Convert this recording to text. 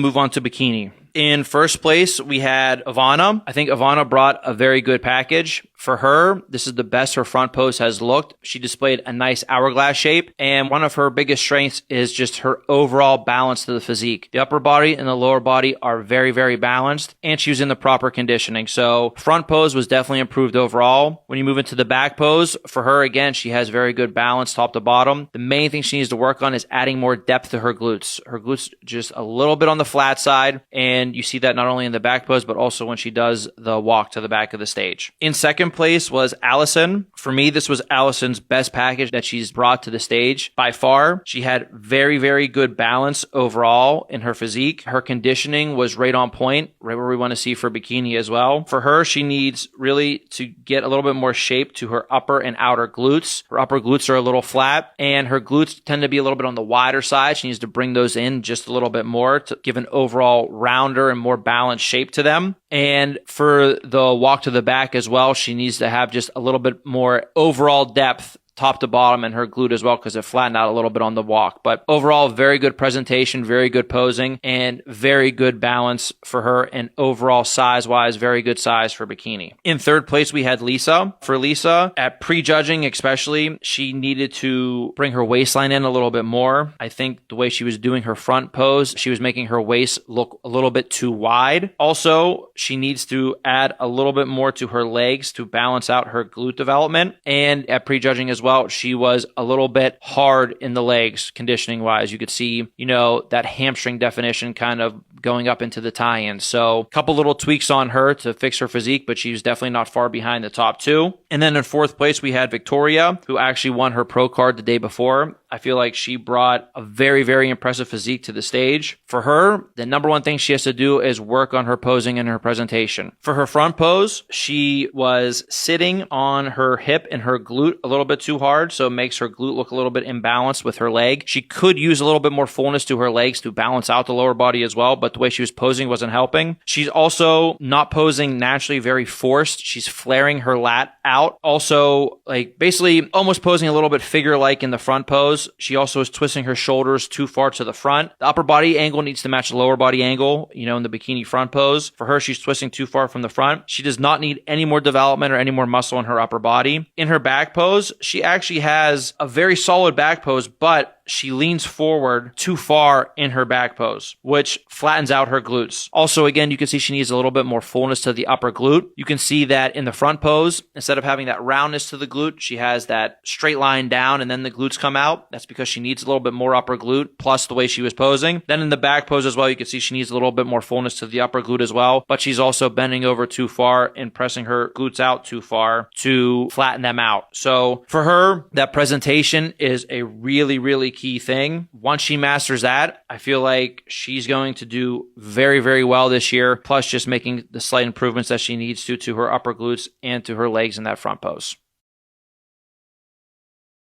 Move on to bikini. In first place, we had Ivana. I think Ivana brought a very good package. For her, this is the best her front pose has looked. She displayed a nice hourglass shape, and one of her biggest strengths is just her overall balance to the physique. The upper body and the lower body are very, very balanced, and she was in the proper conditioning. So front pose was definitely improved overall. When you move into the back pose, for her, again, she has very good balance top to bottom. The main thing she needs to work on is adding more depth to her glutes. Her glutes just a little bit on the flat side, and you see that not only in the back pose, but also when she does the walk to the back of the stage. In second place was Allison. For me, this was Allison's best package that she's brought to the stage by far. She had very, very good balance overall in her physique. Her conditioning was right on point, right where we want to see for bikini as well. For her, she needs really to get a little bit more shape to her upper and outer glutes. Her upper glutes are a little flat, and her glutes tend to be a little bit on the wider side. She needs to bring those in just a little bit more to give an overall rounder and more balanced shape to them. And for the walk to the back as well, she needs to have just a little bit more overall depth top to bottom in her glute as well, because it flattened out a little bit on the walk. But overall, very good presentation, very good posing, and very good balance for her. And overall size-wise, very good size for bikini. In third place, we had Lisa. For Lisa, at prejudging especially, she needed to bring her waistline in a little bit more. I think the way she was doing her front pose, she was making her waist look a little bit too wide. Also, she needs to add a little bit more to her legs to balance out her glute development. And at prejudging as well, she was a little bit hard in the legs conditioning wise. You could see, that hamstring definition kind of going up into the tie-in. So a couple little tweaks on her to fix her physique, but she's definitely not far behind the top two. And then in fourth place, we had Victoria, who actually won her pro card the day before. I feel like she brought a very, very impressive physique to the stage. For her, the number one thing she has to do is work on her posing and her presentation. For her front pose, she was sitting on her hip and her glute a little bit too hard, so it makes her glute look a little bit imbalanced with her leg. She could use a little bit more fullness to her legs to balance out the lower body as well, but the way she was posing wasn't helping. She's also not posing naturally very forced. She's flaring her lat out. Also, basically almost posing a little bit figure-like in the front pose. She also is twisting her shoulders too far to the front. The upper body angle needs to match the lower body angle, in the bikini front pose. For her, she's twisting too far from the front. She does not need any more development or any more muscle in her upper body. In her back pose, she actually has a very solid back pose, but she leans forward too far in her back pose, which flattens out her glutes. Also, again, you can see she needs a little bit more fullness to the upper glute. You can see that in the front pose, instead of having that roundness to the glute, she has that straight line down and then the glutes come out. That's because she needs a little bit more upper glute, plus the way she was posing. Then in the back pose as well, you can see she needs a little bit more fullness to the upper glute as well, but she's also bending over too far and pressing her glutes out too far to flatten them out. So for her, that presentation is a really, really key thing. Once she masters that, I feel like she's going to do very, very well this year, plus just making the slight improvements that she needs to her upper glutes and to her legs in that front pose.